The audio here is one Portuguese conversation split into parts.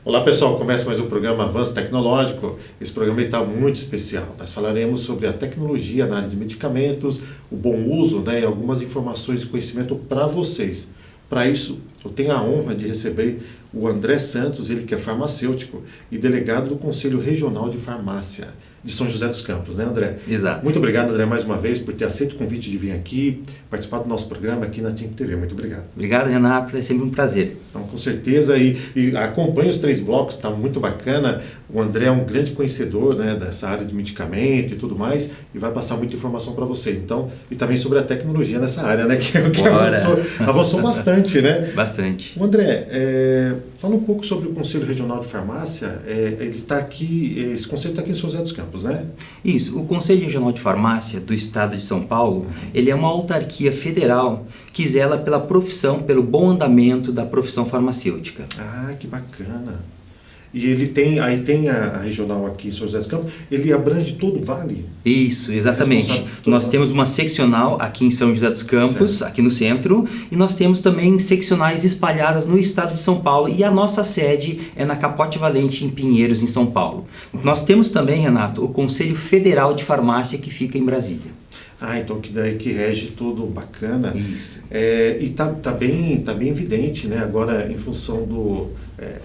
Olá pessoal, começa mais um programa Avanço Tecnológico. Esse programa está muito especial. Nós falaremos sobre a tecnologia na área de medicamentos, o bom uso, e algumas informações de conhecimento para vocês. Para isso, eu tenho a honra de receber o André Santos, ele que é farmacêutico e delegado do Conselho Regional de Farmácia de São José dos Campos, né, André? Exato. Muito obrigado, André, mais uma vez, por ter aceito o convite de vir aqui, participar do nosso programa aqui na TIM TV. Muito obrigado. Obrigado, Renato. É sempre um prazer. Então, com certeza, e acompanhe os 3 blocos, está muito bacana. O André é um grande conhecedor, dessa área de medicamento e tudo mais, e vai passar muita informação para você. Então, e também sobre a tecnologia nessa área, que é o que avançou bastante, né? Bastante. O André, fala um pouco sobre o Conselho Regional de Farmácia. Ele está aqui, esse conselho está aqui em São José dos Campos, né? Isso. O Conselho Regional de Farmácia do Estado de São Paulo, ele é uma autarquia federal que zela pela profissão, pelo bom andamento da profissão farmacêutica. Ah, que bacana. E ele tem a regional aqui em São José dos Campos, ele abrange todo o vale? Isso, exatamente. Nós temos uma seccional aqui em São José dos Campos, certo, aqui no centro, e nós temos também seccionais espalhadas no estado de São Paulo, e a nossa sede é na Capote Valente, em Pinheiros, em São Paulo. Nós temos também, Renato, o Conselho Federal de Farmácia, que fica em Brasília. Ah, então que daí que rege tudo, bacana. Isso. E tá bem evidente, agora em função do...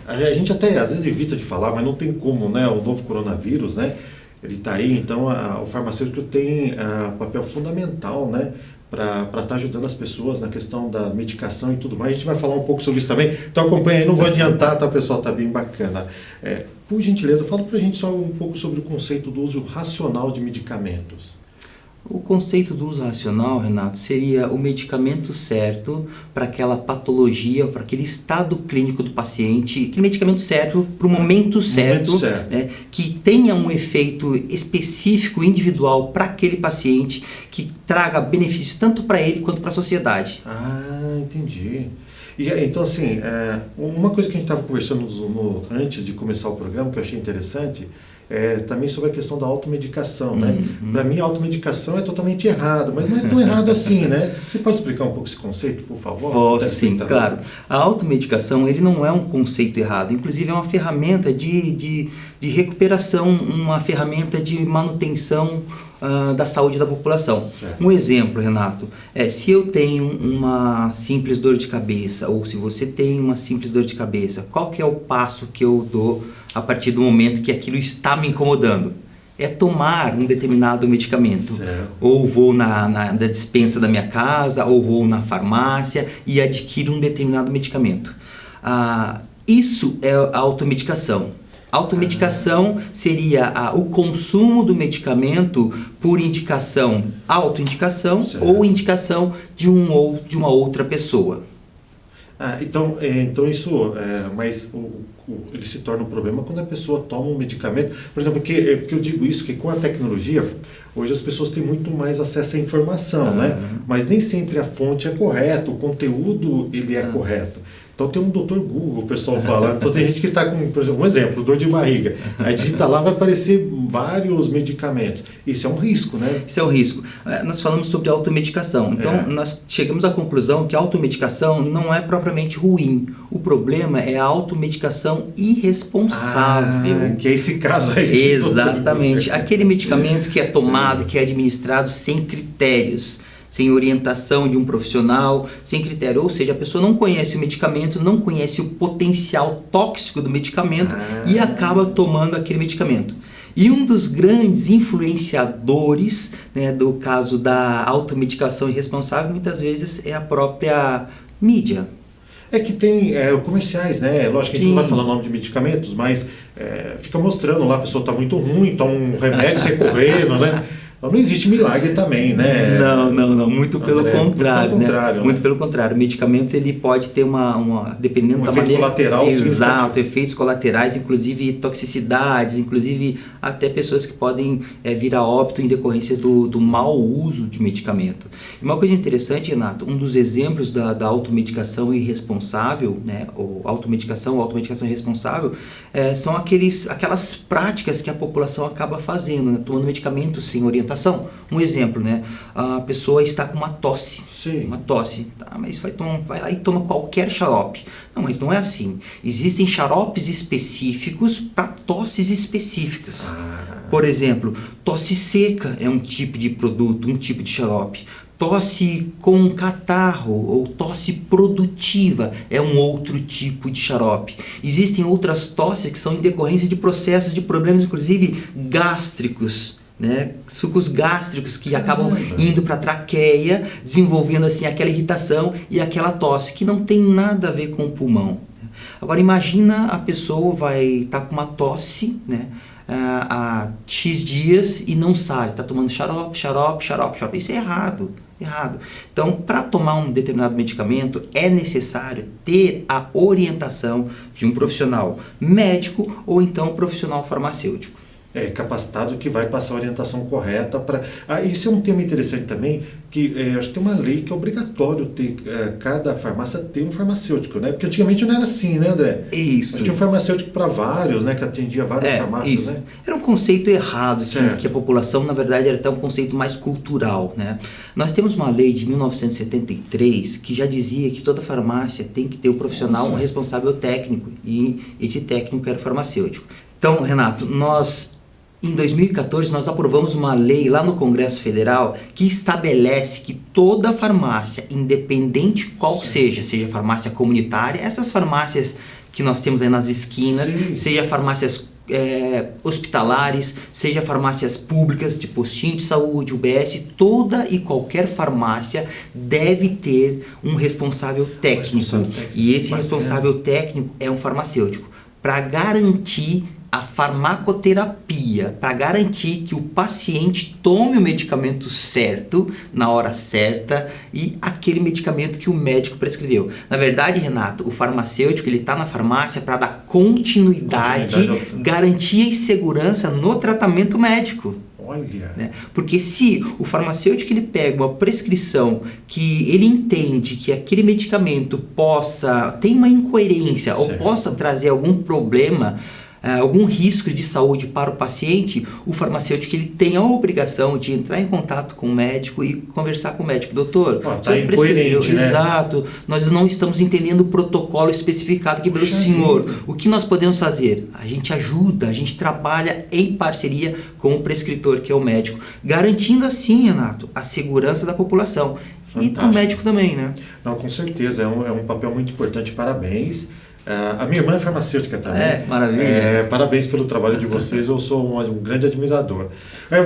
a gente até às vezes evita de falar, mas não tem como, o novo coronavírus, ele está aí, então o farmacêutico tem papel fundamental, para estar ajudando as pessoas na questão da medicação e tudo mais. A gente vai falar um pouco sobre isso também, então acompanha aí, não vou adiantar, tá pessoal, tá bem bacana. Por gentileza, fala pra gente só um pouco sobre o conceito do uso racional de medicamentos. O conceito do uso racional, Renato, seria o medicamento certo para aquela patologia, para aquele estado clínico do paciente, aquele medicamento certo para o momento certo, que tenha um efeito específico, individual para aquele paciente, que traga benefício tanto para ele quanto para a sociedade. Ah, entendi. E, então, assim, uma coisa que a gente estava conversando antes de começar o programa, que eu achei interessante, também sobre a questão da automedicação, Para mim, a automedicação é totalmente errado, mas não é tão errado assim, Você pode explicar um pouco esse conceito, por favor? Posso, sim, claro. A automedicação, ele não é um conceito errado, inclusive é uma ferramenta de recuperação, uma ferramenta de manutenção da saúde da população. Certo. Um exemplo, Renato, se eu tenho uma simples dor de cabeça, ou se você tem uma simples dor de cabeça, qual que é o passo que eu dou a partir do momento que aquilo está me incomodando? É tomar um determinado medicamento. Certo. Ou vou na despensa da minha casa, ou vou na farmácia e adquiro um determinado medicamento. Isso é a automedicação. Automedicação seria o consumo do medicamento por indicação, autoindicação, certo, ou indicação de uma outra pessoa. Então isso, mas ele se torna um problema quando a pessoa toma um medicamento. Por exemplo, porque eu digo isso, que com a tecnologia, hoje as pessoas têm muito mais acesso à informação, mas nem sempre a fonte é correta, o conteúdo ele é correto. Então tem um doutor Google, o pessoal fala. Então tem gente que está com, por exemplo, um exemplo, dor de barriga. Aí digita lá, vai aparecer vários medicamentos. Isso é um risco, Isso é um risco. Nós falamos sobre automedicação. Então nós chegamos à conclusão que a automedicação não é propriamente ruim. O problema é a automedicação irresponsável. Que é esse caso aí. Exatamente. Aquele medicamento que é tomado, que é administrado sem critérios, sem orientação de um profissional, sem critério. Ou seja, a pessoa não conhece o medicamento, não conhece o potencial tóxico do medicamento e acaba tomando aquele medicamento. E um dos grandes influenciadores, do caso da automedicação irresponsável, muitas vezes é a própria mídia. É que tem comerciais, Lógico que a gente não vai falar o nome de medicamentos, mas fica mostrando lá, a pessoa está muito ruim, toma um remédio, sai correndo, Então não existe milagre também, né? Não, muito pelo André, contrário, muito pelo né? contrário, Muito né? pelo contrário, o medicamento ele pode ter dependendo da efeito maneira, colateral exato, efeitos colaterais, inclusive toxicidades, inclusive até pessoas que podem vir a óbito em decorrência do mau uso de medicamento. E uma coisa interessante, Renato, um dos exemplos da automedicação irresponsável, né, ou automedicação irresponsável, são aquelas práticas que a população acaba fazendo, né, tomando medicamentos sem orientação. Um exemplo, né, a pessoa está com uma tosse, tá, mas vai lá e toma qualquer xarope. Não, mas não é assim. Existem xaropes específicos para tosses específicas. Por exemplo, tosse seca é um tipo de produto, um tipo de xarope. Tosse com catarro ou tosse produtiva é um outro tipo de xarope. Existem outras tosses que são em decorrência de processos de problemas, inclusive gástricos, né? Sucos gástricos que acabam indo para a traqueia, desenvolvendo assim aquela irritação e aquela tosse que não tem nada a ver com o pulmão. Agora imagina a pessoa vai estar com uma tosse, né, há X dias e não sai, está tomando xarope. Isso é errado. Então, para tomar um determinado medicamento, é necessário ter a orientação de um profissional médico ou então um profissional farmacêutico. Capacitado que vai passar a orientação correta para... isso é um tema interessante também, que acho que tem uma lei que é obrigatório ter, cada farmácia ter um farmacêutico, né? Porque antigamente não era assim, né, André? Isso. Tinha um farmacêutico para vários, né? Que atendia várias farmácias, isso. Né? Era um conceito errado, que a população, na verdade, era até um conceito mais cultural, né? Nós temos uma lei de 1973 que já dizia que toda farmácia tem que ter um profissional, um responsável técnico, e esse técnico era o farmacêutico. Então, Renato, em 2014, nós aprovamos uma lei lá no Congresso Federal que estabelece que toda farmácia, independente qual seja farmácia comunitária, essas farmácias que nós temos aí nas esquinas, seja farmácias hospitalares, seja farmácias públicas, de postinho de saúde, UBS, toda e qualquer farmácia deve ter um responsável técnico. E esse responsável técnico é um farmacêutico, para garantir a farmacoterapia, para garantir que o paciente tome o medicamento certo, na hora certa, e aquele medicamento que o médico prescreveu. Na verdade, Renato, o farmacêutico ele está na farmácia para dar continuidade, garantia e segurança no tratamento médico. Olha. Né? Porque se o farmacêutico ele pega uma prescrição que ele entende que aquele medicamento tem uma incoerência ou possa trazer algum problema, algum risco de saúde para o paciente, o farmacêutico ele tem a obrigação de entrar em contato com o médico e conversar com o médico. Doutor, tá incoerente, né? Exato, nós não estamos entendendo o protocolo especificado aqui pelo senhor. O que nós podemos fazer? A gente ajuda, a gente trabalha em parceria com o prescritor, que é o médico, garantindo assim, Renato, a segurança da população. Fantástico. E do médico também, né? Não, com certeza, é um papel muito importante, parabéns. A minha irmã é farmacêutica também. Maravilha. Parabéns pelo trabalho de vocês, eu sou um grande admirador.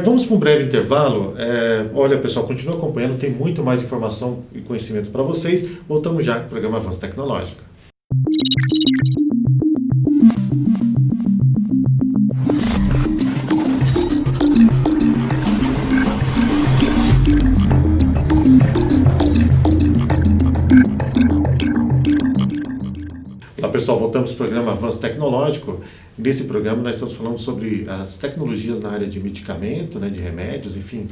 Vamos para um breve intervalo. Olha, pessoal, continua acompanhando, tem muito mais informação e conhecimento para vocês. Voltamos já para o programa Avanço Tecnológico. Olá pessoal, voltamos para o programa Avanço Tecnológico. Nesse programa nós estamos falando sobre as tecnologias na área de medicamento, né, de remédios, enfim,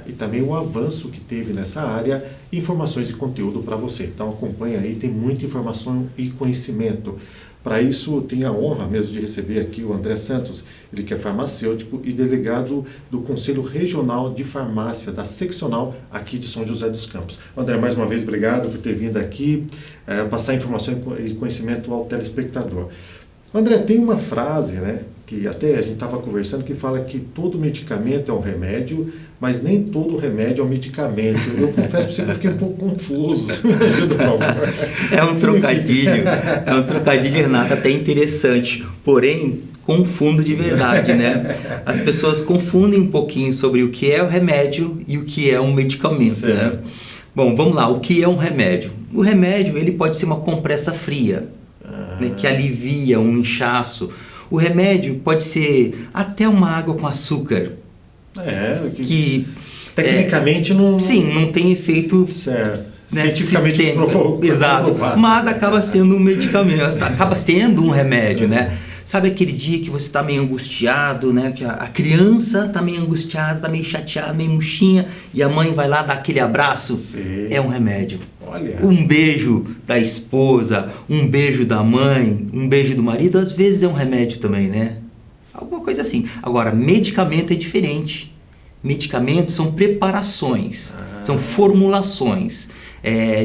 e também o avanço que teve nessa área, informações e conteúdo para você. Então acompanha aí, tem muita informação e conhecimento. Para isso, tenho a honra mesmo de receber aqui o André Santos, ele que é farmacêutico e delegado do Conselho Regional de Farmácia, da Seccional aqui de São José dos Campos. André, mais uma vez, obrigado por ter vindo aqui, passar informação e conhecimento ao telespectador. André, tem uma frase, né, que até a gente estava conversando, que fala que todo medicamento é um remédio, mas nem todo remédio é um medicamento. Eu confesso para você que eu fiquei um pouco confuso. Você me ajuda, por favor. É um trocadilho, Renato, até interessante, porém confundo de verdade, né? As pessoas confundem um pouquinho sobre o que é o remédio e o que é um medicamento, né? Bom, vamos lá, o que é um remédio? O remédio, ele pode ser uma compressa fria, né, que alivia um inchaço. O remédio pode ser até uma água com açúcar. Que tecnicamente não... Sim, não tem efeito... Certo. Né, cientificamente exato, mas acaba sendo um medicamento, acaba sendo um remédio, né? Sabe aquele dia que você está meio angustiado, né? Que a criança está meio angustiada, está meio chateada, meio murchinha, e a mãe vai lá dar aquele abraço? Sim. É um remédio. Olha. Um beijo da esposa, um beijo da mãe, um beijo do marido, às vezes é um remédio também, né? Alguma coisa assim. Agora, medicamento é diferente. Medicamentos são preparações, são formulações.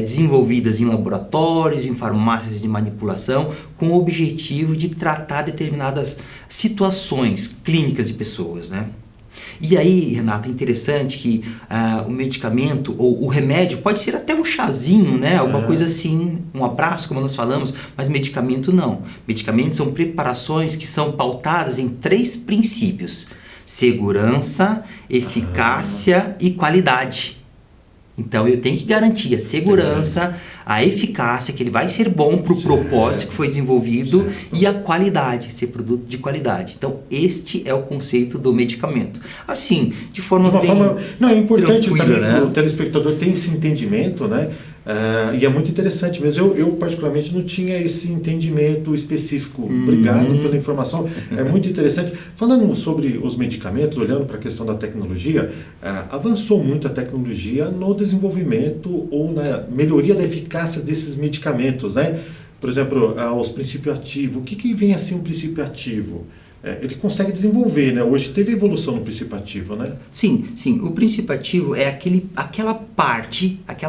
Desenvolvidas em laboratórios, em farmácias de manipulação, com o objetivo de tratar determinadas situações clínicas de pessoas, né? E aí, Renato, é interessante que o medicamento ou o remédio pode ser até um chazinho, né? Alguma coisa assim, um abraço, como nós falamos, mas medicamento não. Medicamentos são preparações que são pautadas em 3 princípios: segurança, eficácia e qualidade. Então eu tenho que garantir a segurança, a eficácia, que ele vai ser bom para o propósito que foi desenvolvido, e a qualidade, ser produto de qualidade. Então este é o conceito do medicamento. Assim, de forma Não, é importante também, né? O telespectador ter esse entendimento, né? E é muito interessante mesmo. Eu particularmente não tinha esse entendimento específico. Obrigado pela informação. É muito interessante. Falando sobre os medicamentos, olhando para a questão da tecnologia, avançou muito a tecnologia no desenvolvimento ou na melhoria da eficácia desses medicamentos, né? Por exemplo, os princípios ativos. O que vem assim um princípio ativo? Ele consegue desenvolver, né? Hoje teve evolução no princípio ativo, né? Sim. O princípio ativo é aquela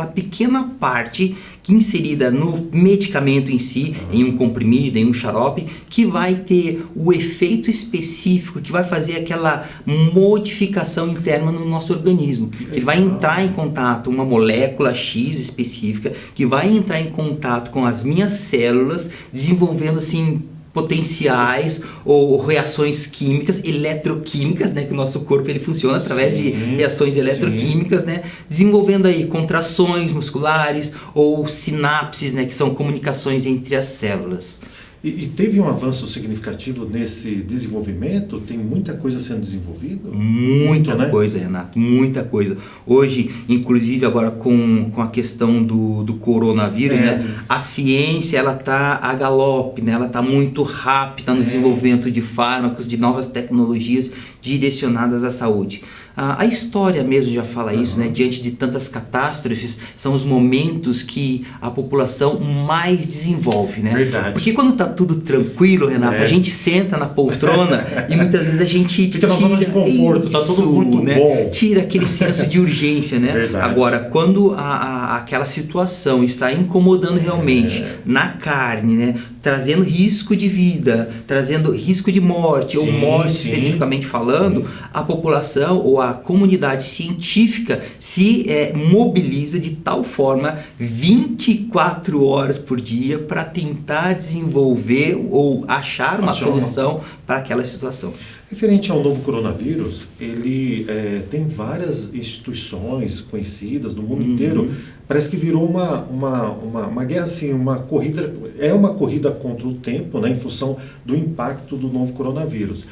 pequena parte que inserida no medicamento em si, em um comprimido, em um xarope, que vai ter o efeito específico, que vai fazer aquela modificação interna no nosso organismo. Ele vai entrar em contato, uma molécula X específica, que vai entrar em contato com as minhas células, desenvolvendo assim potenciais ou reações químicas, eletroquímicas, né, que o nosso corpo ele funciona através de reações eletroquímicas, né, desenvolvendo aí contrações musculares ou sinapses, né, que são comunicações entre as células. E teve um avanço significativo nesse desenvolvimento? Tem muita coisa sendo desenvolvida? Muita coisa, Renato, muita coisa. Hoje, inclusive agora com a questão do coronavírus, né, a ciência ela está a galope, né, ela está muito rápida no desenvolvimento de fármacos, de novas tecnologias direcionadas à saúde. A história mesmo já fala isso, né? Diante de tantas catástrofes, são os momentos que a população mais desenvolve, né? Verdade. Porque quando está tudo tranquilo, Renato, a gente senta na poltrona e muitas vezes a gente fica na zona de conforto, tá tudo muito bom. Tira aquele senso de urgência, né? Verdade. Agora, quando aquela situação está incomodando realmente na carne, né? Trazendo risco de vida, trazendo risco de morte, ou morte especificamente falando, a população ou a comunidade científica se mobiliza de tal forma 24 horas por dia para tentar desenvolver ou achar uma solução para aquela situação. Referente ao novo coronavírus, ele tem várias instituições conhecidas no mundo inteiro. Parece que virou uma guerra, assim, uma corrida, uma corrida contra o tempo, né, em função do impacto do novo coronavírus.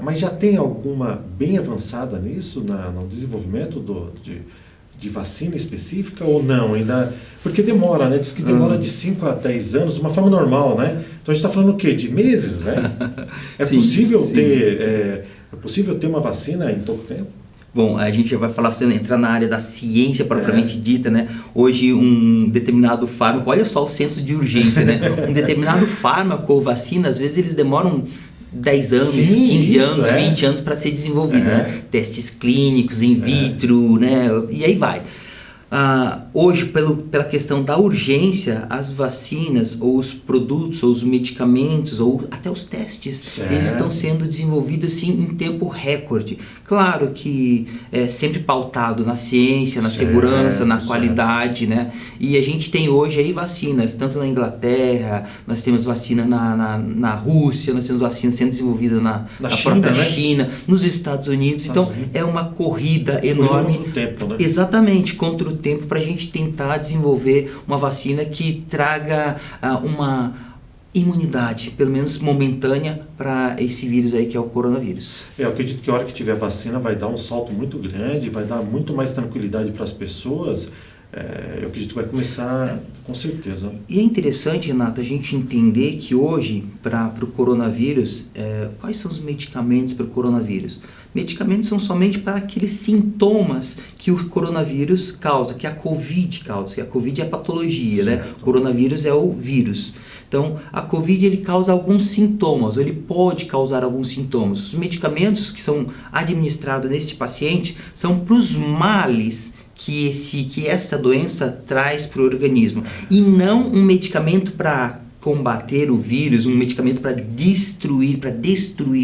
Mas já tem alguma bem avançada nisso, no desenvolvimento de vacina específica ou não? Ainda, porque demora, né? Diz que demora de 5 a 10 anos, de uma forma normal, né? Então a gente está falando o quê? De meses, né? É possível ter uma vacina em pouco tempo? Bom, a gente já vai falar, se entrar na área da ciência propriamente dita, né? Hoje um determinado fármaco, olha só o senso de urgência, né? Um determinado fármaco ou vacina, às vezes eles demoram 10 anos, 15 anos, 20 anos para ser desenvolvido, né? Testes clínicos, in vitro, né? E aí vai. Hoje, pela questão da urgência, as vacinas, ou os produtos, ou os medicamentos, ou até os testes, eles estão sendo desenvolvidos assim, em tempo recorde. Claro que é sempre pautado na ciência, na segurança, na qualidade, né? E a gente tem hoje aí vacinas, tanto na Inglaterra, nós temos vacina na Rússia, nós temos vacina sendo desenvolvida na própria China, nos Estados Unidos. Então, é uma corrida enorme. Contra o tempo, né? Exatamente, contra o tempo, para a gente tentar desenvolver uma vacina que traga imunidade, pelo menos momentânea, para esse vírus aí que é o coronavírus. Eu acredito que a hora que tiver vacina vai dar um salto muito grande, vai dar muito mais tranquilidade para as pessoas. Eu acredito que vai começar com certeza. E é interessante, Renato, a gente entender que hoje, para o coronavírus, quais são os medicamentos para o coronavírus? Medicamentos são somente para aqueles sintomas que o coronavírus causa, que a Covid causa, que a Covid é a patologia, né? O coronavírus é o vírus. Então, a Covid ele causa alguns sintomas, ou ele pode causar alguns sintomas. Os medicamentos que são administrados nesse paciente são para os males que essa doença traz para o organismo, e não um medicamento para combater o vírus, um medicamento para destruir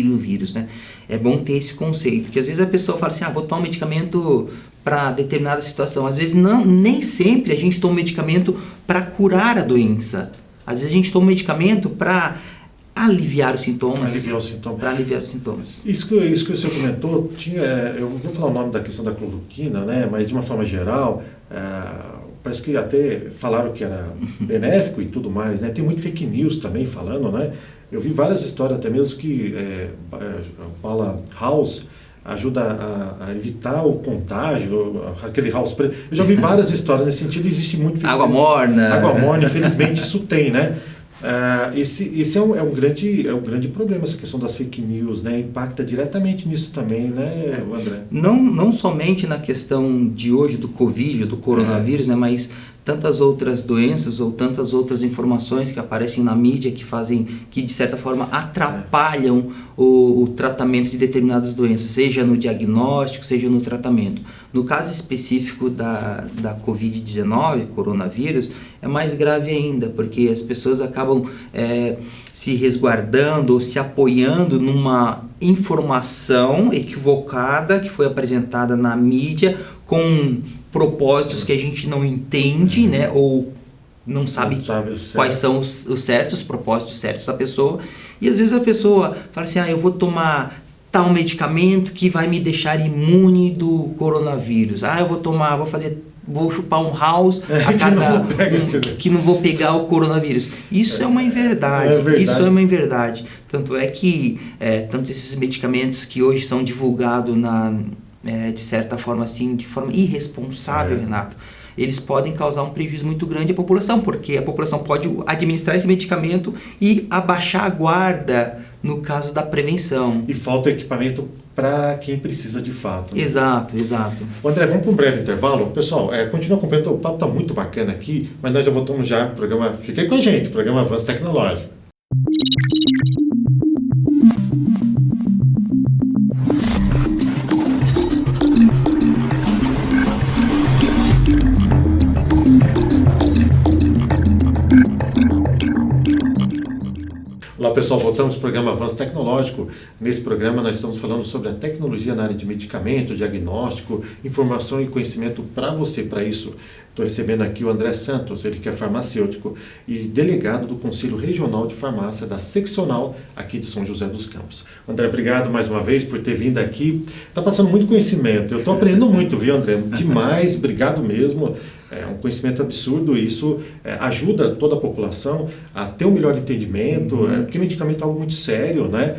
o vírus, né? É bom ter esse conceito, porque às vezes a pessoa fala assim, vou tomar um medicamento para determinada situação. Às vezes nem sempre a gente toma um medicamento para curar a doença. Às vezes a gente toma um medicamento para aliviar os sintomas. Para aliviar os sintomas. Isso que o senhor comentou, eu vou falar o nome da questão da cloroquina, né? Mas de uma forma geral, parece que até falaram que era benéfico e tudo mais, né? Tem muito fake news também falando, né? Eu vi várias histórias até mesmo que Paula House ajuda a evitar o contágio, aquele house preto. Eu já vi várias histórias nesse sentido, existe muito fake news. Água morna, infelizmente isso tem, né? Esse é um grande problema, essa questão das fake news, né? Impacta diretamente nisso também, né, André? Não somente na questão de hoje do Covid, do coronavírus, né? Mas tantas outras doenças ou tantas outras informações que aparecem na mídia que de certa forma atrapalham o tratamento de determinadas doenças, seja no diagnóstico, seja no tratamento. No caso específico da Covid-19, coronavírus, é mais grave ainda, porque as pessoas acabam se resguardando ou se apoiando numa informação equivocada que foi apresentada na mídia com propósitos que a gente não entende, né, ou não sabe quais são os propósitos certos da pessoa. E às vezes a pessoa fala assim, eu vou tomar tal medicamento que vai me deixar imune do coronavírus. Vou chupar um house que não vou pegar o coronavírus. Isso é uma inverdade. Isso é uma inverdade. Tanto é que tantos esses medicamentos que hoje são divulgados de certa forma assim, de forma irresponsável, Renato, eles podem causar um prejuízo muito grande à população, porque a população pode administrar esse medicamento e abaixar a guarda no caso da prevenção. E falta equipamento para quem precisa de fato. Né? Exato. André, vamos para um breve intervalo. Pessoal, continua acompanhando, o papo está muito bacana aqui, mas nós já voltamos já pro programa. Fique aí com a gente, programa Avanço Tecnológico. Olá pessoal, voltamos ao programa Avanço Tecnológico. Nesse programa nós estamos falando sobre a tecnologia na área de medicamento, diagnóstico, informação e conhecimento para você. Para isso, estou recebendo aqui o André Santos, ele que é farmacêutico e delegado do Conselho Regional de Farmácia da Seccional aqui de São José dos Campos. André, obrigado mais uma vez por ter vindo aqui. Está passando muito conhecimento, eu estou aprendendo muito, viu André? Demais, obrigado mesmo. É um conhecimento absurdo e isso ajuda toda a população a ter um melhor entendimento, porque medicamento é algo muito sério, né?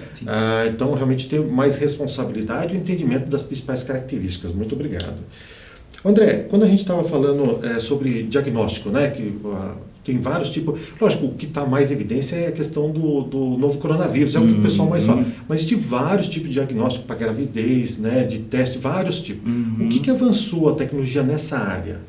Então, realmente ter mais responsabilidade e o entendimento das principais características. Muito obrigado. André, quando a gente estava falando sobre diagnóstico, né? Que tem vários tipos. Lógico, o que está mais em evidência é a questão do novo coronavírus, é o que o pessoal mais fala. Mas existem vários tipos de diagnóstico para gravidez, né? De teste, vários tipos. O que avançou a tecnologia nessa área?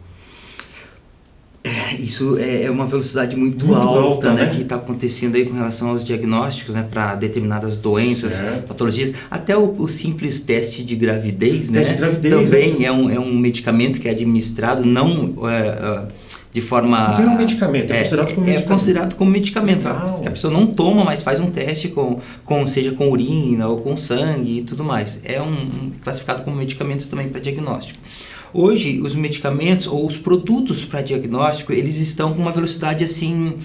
Isso é uma velocidade muito alta, né, que está acontecendo aí com relação aos diagnósticos, né, para determinadas doenças, patologias. Até o simples teste de gravidez, né, também é um medicamento que é administrado não de forma... Então é um medicamento, é considerado como medicamento. É considerado como medicamento. Que a pessoa não toma, mas faz um teste seja com urina ou com sangue e tudo mais. É classificado como medicamento também para diagnóstico. Hoje, os medicamentos ou os produtos para diagnóstico, eles estão com uma velocidade assim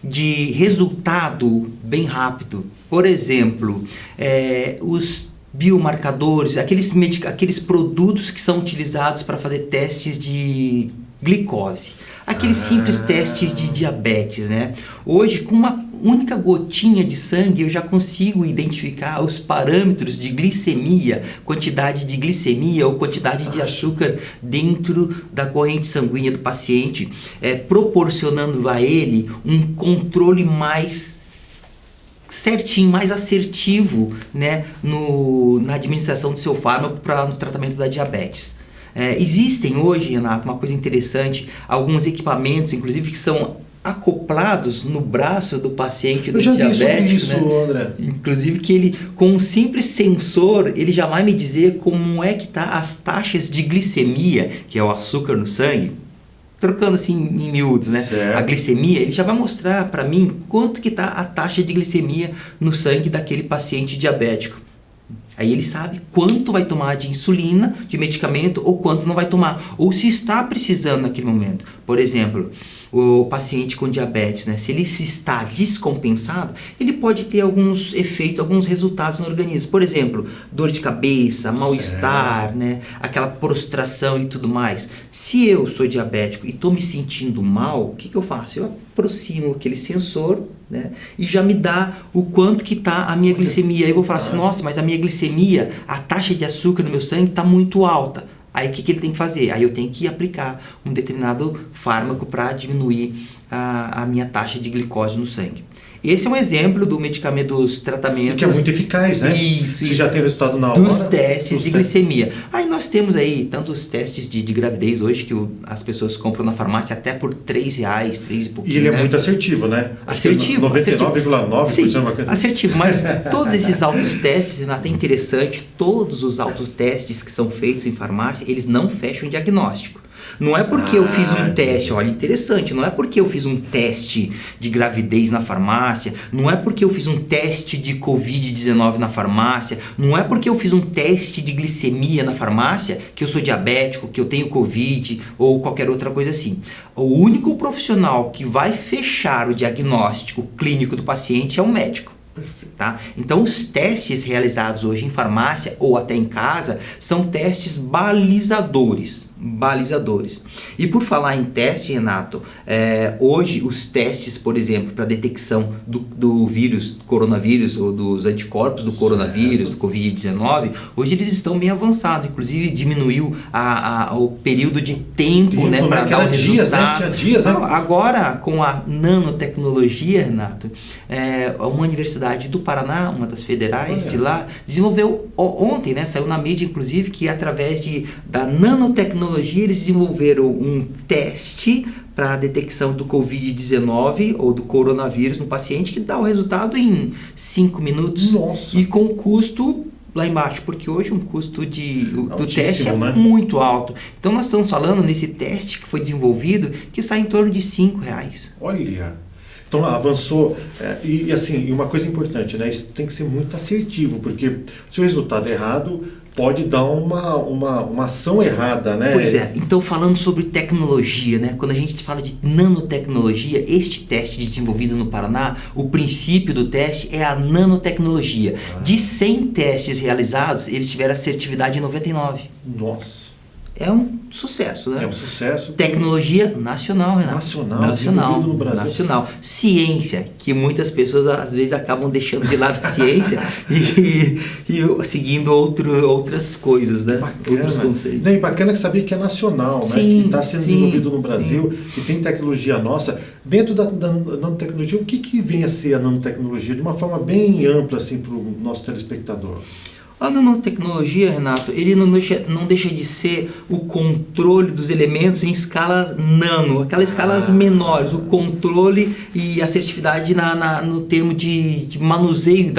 de resultado bem rápido. Por exemplo, os biomarcadores, aqueles produtos que são utilizados para fazer testes de glicose. Aqueles simples testes de diabetes, né? Hoje, com uma única gotinha de sangue, eu já consigo identificar os parâmetros de glicemia, quantidade de glicemia ou quantidade de açúcar dentro da corrente sanguínea do paciente, proporcionando a ele um controle mais certinho, mais assertivo, né, na administração do seu fármaco no tratamento da diabetes. Existem hoje, Renato, uma coisa interessante, alguns equipamentos, inclusive, que são acoplados no braço do paciente do diabético. Eu já vi sobre isso, né? André. Inclusive que ele, com um simples sensor, ele já vai me dizer como é que está as taxas de glicemia, que é o açúcar no sangue, trocando assim em miúdos, né? Certo. A glicemia, ele já vai mostrar para mim quanto que está a taxa de glicemia no sangue daquele paciente diabético. Aí ele sabe quanto vai tomar de insulina, de medicamento, ou quanto não vai tomar, ou se está precisando naquele momento. Por exemplo, o paciente com diabetes, né? Se ele se está descompensado, ele pode ter alguns efeitos, alguns resultados no organismo. Por exemplo, dor de cabeça, mal-estar, né? Aquela prostração e tudo mais. Se eu sou diabético e estou me sentindo mal, o que eu faço? Eu aproximo aquele sensor, né? E já me dá o quanto que está a minha glicemia. Aí eu vou falar assim, nossa, mas a minha glicemia, a taxa de açúcar no meu sangue está muito alta. Aí o que ele tem que fazer? Aí eu tenho que aplicar um determinado fármaco para diminuir a minha taxa de glicose no sangue. Esse é um exemplo do medicamento, dos tratamentos... Que é muito eficaz, né? Isso. Você já tem resultado na hora. Dos testes de glicemia. Aí nós temos aí tantos testes de gravidez hoje que as pessoas compram na farmácia até por R$3, 3 e pouquinho. E ele é muito assertivo, né? Assertivo. 99,9%. Sim, assertivo. Mas todos esses autotestes, Renato, é interessante, todos os autotestes que são feitos em farmácia, eles não fecham o diagnóstico. Não é porque eu fiz um teste, olha, interessante, não é porque eu fiz um teste de gravidez na farmácia, não é porque eu fiz um teste de Covid-19 na farmácia, não é porque eu fiz um teste de glicemia na farmácia que eu sou diabético, que eu tenho Covid ou qualquer outra coisa assim. O único profissional que vai fechar o diagnóstico clínico do paciente é o médico. Tá? Então os testes realizados hoje em farmácia ou até em casa são testes balizadores. E por falar em teste, Renato, hoje os testes, por exemplo, para detecção do vírus, do coronavírus ou dos anticorpos do coronavírus, do Covid-19, hoje eles estão bem avançados, inclusive diminuiu o período de tempo, né, para dar o resultado. Dias, né? Agora, com a nanotecnologia, Renato, uma universidade do Paraná, uma das federais de lá, desenvolveu ontem, né, saiu na mídia inclusive, que através da nanotecnologia eles desenvolveram um teste para a detecção do Covid-19 ou do coronavírus no paciente que dá o resultado em 5 minutos. Nossa. E com custo lá embaixo, porque hoje o custo do teste é, né? muito alto. Então nós estamos falando nesse teste que foi desenvolvido que sai em torno de R$5. Olha, então avançou, e assim, uma coisa importante, né? Isso tem que ser muito assertivo, porque se o resultado é errado, pode dar uma ação errada, né? Pois é, então falando sobre tecnologia, né? Quando a gente fala de nanotecnologia, este teste desenvolvido no Paraná, o princípio do teste é a nanotecnologia. De 100 testes realizados, eles tiveram assertividade em 99. Nossa! É um sucesso, né? É um sucesso. Tecnologia nacional, Renato. Nacional, no Brasil. Nacional. Ciência, que muitas pessoas às vezes acabam deixando de lado a ciência e seguindo outras coisas, né? Bacana. Outros conceitos. E bacana que saber que é nacional, né? Que está sendo desenvolvido no Brasil, que tem tecnologia nossa. Dentro da nanotecnologia, o que vem a ser a nanotecnologia? De uma forma bem ampla assim, para o nosso telespectador. A nanotecnologia, Renato, ele não deixa de ser o controle dos elementos em escala nano, aquelas escalas menores, o controle e assertividade no termo de manuseio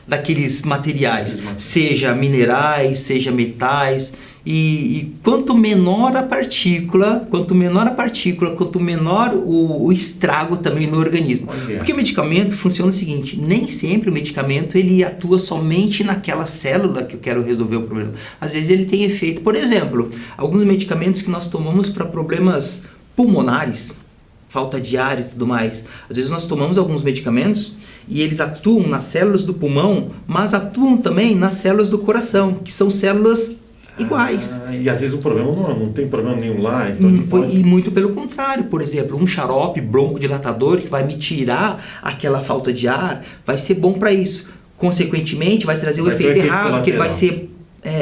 daqueles materiais, seja minerais, seja metais. E quanto menor a partícula, quanto menor o estrago também no organismo. Porque o medicamento funciona o seguinte, nem sempre o medicamento ele atua somente naquela célula que eu quero resolver o problema. Às vezes ele tem efeito, por exemplo, alguns medicamentos que nós tomamos para problemas pulmonares, falta de ar e tudo mais. Às vezes nós tomamos alguns medicamentos e eles atuam nas células do pulmão, mas atuam também nas células do coração, que são células iguais. E às vezes o problema não tem problema nenhum lá. Então E muito pelo contrário, por exemplo, um xarope broncodilatador que vai me tirar aquela falta de ar, vai ser bom para isso. Consequentemente, vai trazer o efeito errado, que ele vai ser...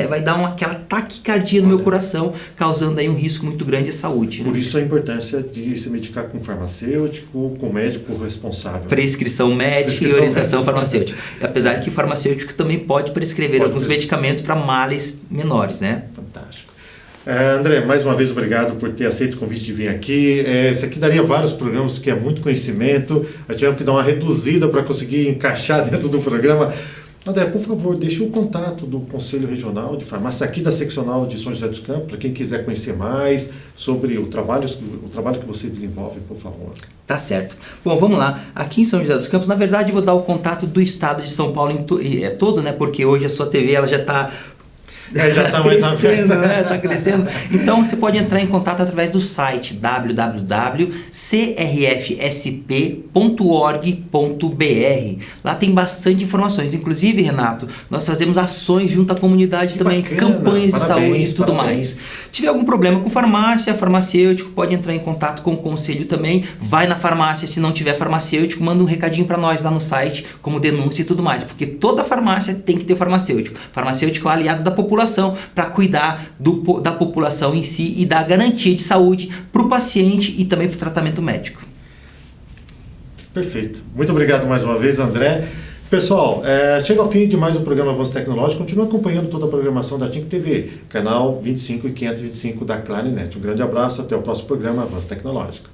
vai dar aquela taquicardia no meu coração, causando aí um risco muito grande à saúde. Por isso a importância de se medicar com farmacêutico, com médico responsável. Prescrição médica e orientação farmacêutica. Apesar que o farmacêutico também pode prescrever alguns medicamentos para males menores, né? Fantástico. André, mais uma vez obrigado por ter aceito o convite de vir aqui. Esse aqui daria vários programas, que é muito conhecimento. Nós tivemos que dar uma reduzida para conseguir encaixar dentro do programa. André, por favor, deixe o contato do Conselho Regional de Farmácia aqui da seccional de São José dos Campos, para quem quiser conhecer mais sobre o trabalho que você desenvolve, por favor. Tá certo. Bom, vamos lá. Aqui em São José dos Campos, na verdade, eu vou dar o contato do estado de São Paulo todo, né? Porque hoje a sua TV ela já está... já está mais crescendo, né? Está crescendo. Então você pode entrar em contato através do site www.crfsp.org.br. Lá tem bastante informações. Inclusive, Renato, nós fazemos ações junto à comunidade também, bacana. Campanhas de saúde e tudo parabéns. mais. Se tiver algum problema com farmacêutico, pode entrar em contato com o conselho também. Vai na farmácia, se não tiver farmacêutico, manda um recadinho para nós lá no site, como denúncia e tudo mais. Porque toda farmácia tem que ter farmacêutico. Farmacêutico é o aliado da população para cuidar da população em si e dar garantia de saúde para o paciente e também para o tratamento médico. Perfeito. Muito obrigado mais uma vez, André. Pessoal, chega ao fim de mais um programa Avanço Tecnológico. Continue acompanhando toda a programação da TIM TV, canal 25 e 525 da Clarinet. Um grande abraço, até o próximo programa Avanço Tecnológico.